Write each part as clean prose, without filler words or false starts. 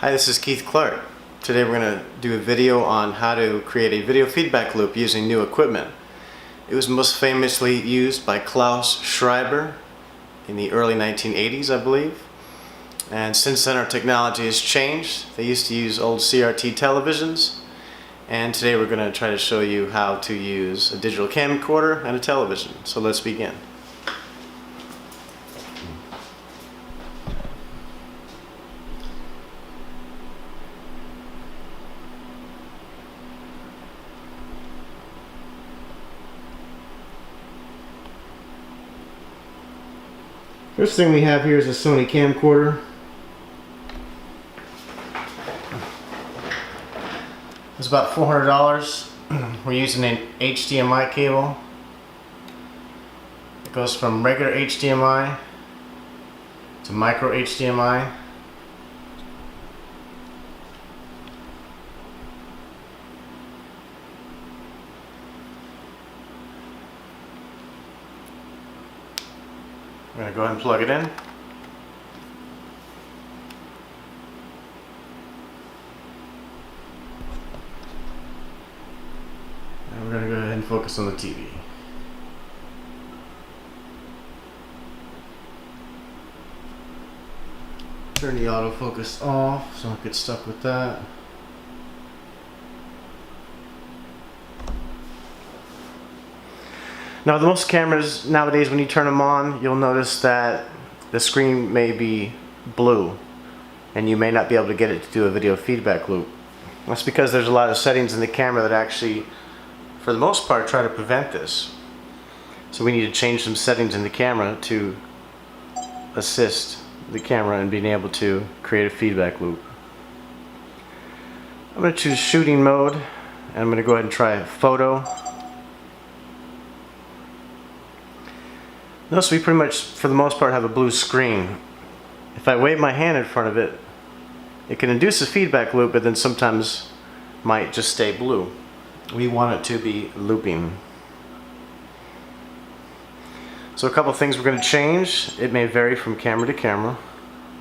Hi, this is Keith Clark. Today we're going to do a video on how to create a video feedback loop using new equipment. It was most famously used by Klaus Schreiber in the early 1980s, I believe. And since then our technology has changed. They used to use old CRT televisions, and today we're going to try to show you how to use a digital camcorder and a television. So let's begin. First thing we have here is a Sony camcorder. It's about $400. We're using an HDMI cable. It goes from regular HDMI to micro HDMI. I'm going to go ahead and plug it in. And we're going to go ahead and focus on the TV. Turn the autofocus off so I don't get stuck with that. Now, with most cameras nowadays, when you turn them on, you'll notice that the screen may be blue and you may not be able to get it to do a video feedback loop. That's because there's a lot of settings in the camera that actually, for the most part, try to prevent this. So we need to change some settings in the camera to assist the camera in being able to create a feedback loop. I'm going to choose shooting mode, and I'm going to go ahead and try photo. Notice we pretty much, for the most part, have a blue screen. If I wave my hand in front of it, it can induce a feedback loop, but then sometimes might just stay blue. We want it to be looping. So a couple things we're going to change. It may vary from camera to camera.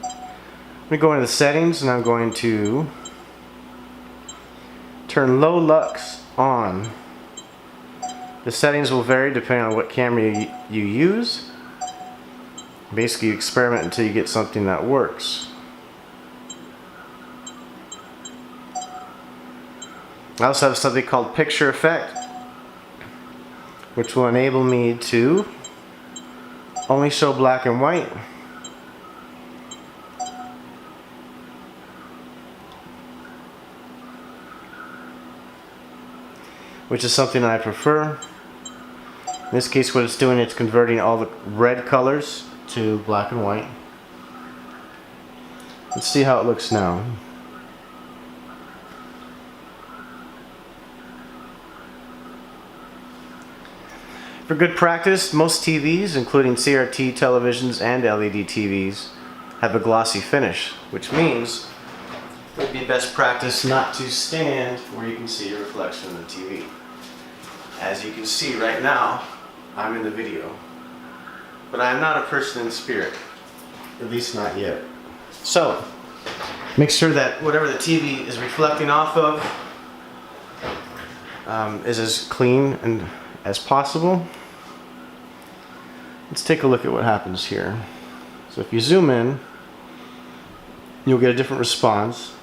I'm going to go into the settings, and I'm going to turn low lux on. The settings will vary depending on what camera you use. Basically, you experiment until you get something that works. I also have something called picture effect, which will enable me to only show black and white. Which is something I prefer. In this case, what it's doing, it's converting all the red colors to black and white. Let's see how it looks now. For good practice, most TVs, including CRT televisions and LED TVs, have a glossy finish, which means it would be best practice not to stand where you can see your reflection in the TV. As you can see right now, I'm in the video, but I am not a person in spirit, at least not yet. So, make sure that whatever the TV is reflecting off of is as clean and as possible. Let's take a look at what happens here. So if you zoom in, you'll get a different response.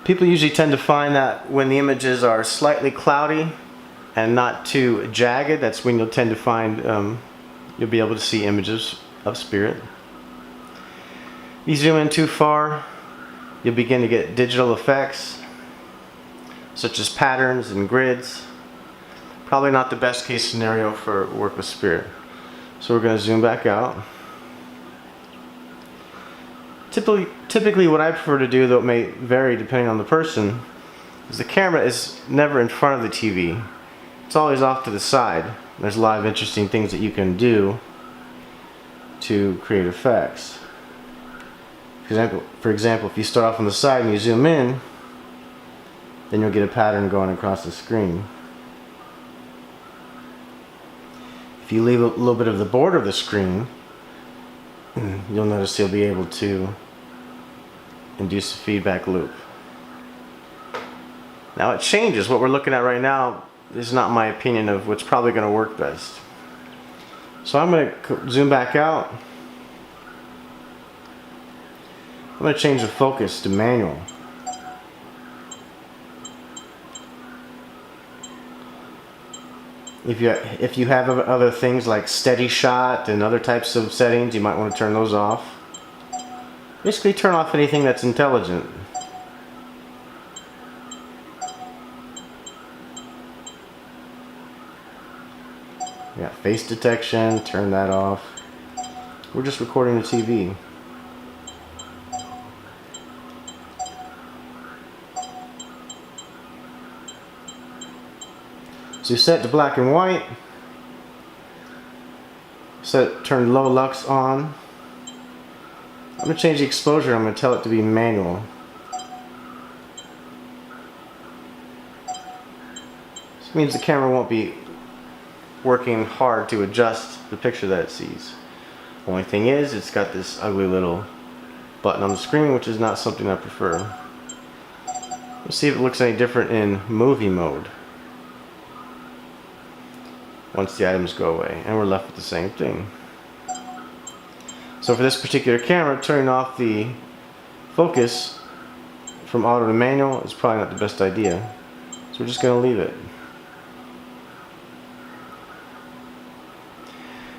People usually tend to find that when the images are slightly cloudy and not too jagged, that's when you'll tend to find you'll be able to see images of spirit. If you zoom in too far, you'll begin to get digital effects such as patterns and grids. Probably not the best case scenario for work with spirit. So we're going to zoom back out. Typically what I prefer to do, though it may vary depending on the person, is the camera is never in front of the TV. It's always off to the side. There's a lot of interesting things that you can do to create effects. For example, if you start off on the side and you zoom in, then you'll get a pattern going across the screen. If you leave a little bit of the border of the screen, you'll notice you'll be able to induce a feedback loop. Now it changes. What we're looking at right now is not my opinion of what's probably going to work best. So I'm going to zoom back out. I'm going to change the focus to manual. If you have other things like steady shot and other types of settings, you might want to turn those off. Basically turn off anything that's intelligent. Yeah, face detection, turn that off. We're just recording the TV. So you set to black and white. Turn low lux on. I'm going to change the exposure. I'm going to tell it to be manual. This means the camera won't be working hard to adjust the picture that it sees. Only thing is, it's got this ugly little button on the screen, which is not something I prefer. Let's see if it looks any different in movie mode once the items go away, and we're left with the same thing. So for this particular camera, turning off the focus from auto to manual is probably not the best idea. So we're just going to leave it.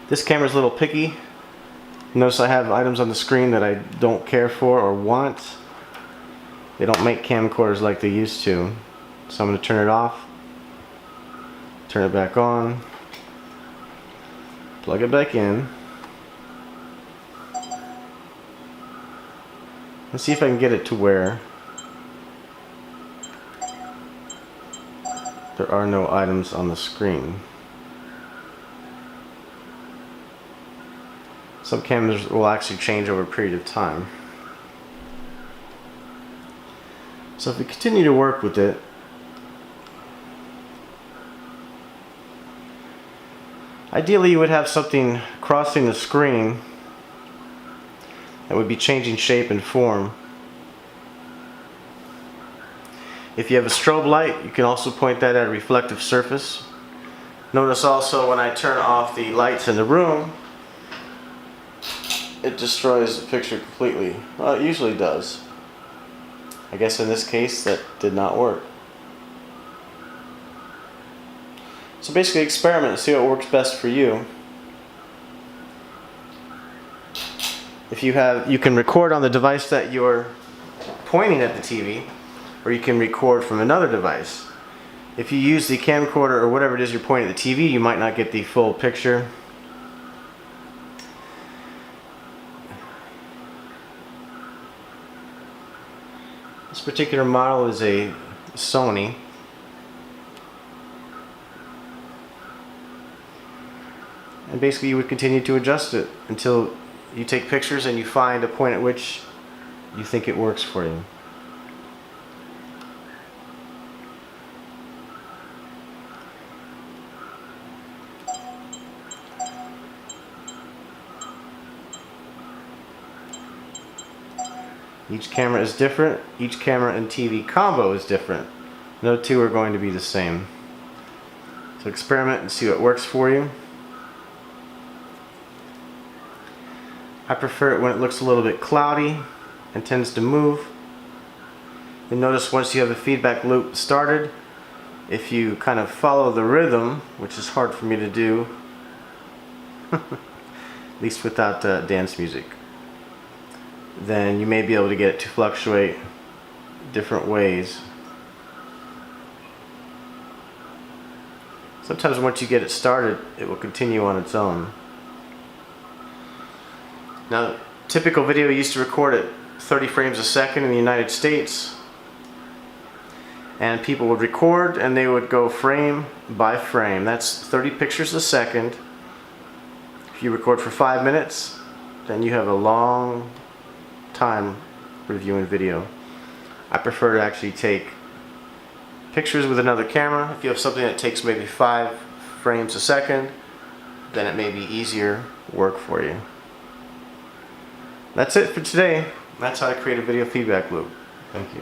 This camera's a little picky. Notice I have items on the screen that I don't care for or want. They don't make camcorders like they used to. So I'm going to turn it off, turn it back on, plug it back in, and see if I can get it to where there are no items on the screen. Some cameras will actually change over a period of time. So if we continue to work with it, ideally you would have something crossing the screen that would be changing shape and form. If you have a strobe light, you can also point that at a reflective surface. Notice also when I turn off the lights in the room, it destroys the picture completely. Well, it usually does. I guess in this case that did not work. So basically experiment and see what works best for you. If you can record on the device that you're pointing at the TV, or you can record from another device. If you use the camcorder or whatever it is you're pointing at the TV, you might not get the full picture. This particular model is a Sony. And basically you would continue to adjust it until you take pictures and you find a point at which you think it works for you. Each camera is different. Each camera and TV combo is different. No two are going to be the same. So experiment and see what works for you. I prefer it when it looks a little bit cloudy and tends to move. And notice once you have a feedback loop started, if you kind of follow the rhythm, which is hard for me to do, at least without dance music, then you may be able to get it to fluctuate different ways. Sometimes once you get it started, it will continue on its own. Now, typical video used to record at 30 frames a second in the United States, and people would record and they would go frame by frame. That's 30 pictures a second. If you record for 5 minutes, then you have a long time reviewing video. I prefer to actually take pictures with another camera. If you have something that takes maybe 5 frames a second, then it may be easier work for you. That's it for today. That's how to create a video feedback loop. Thank you.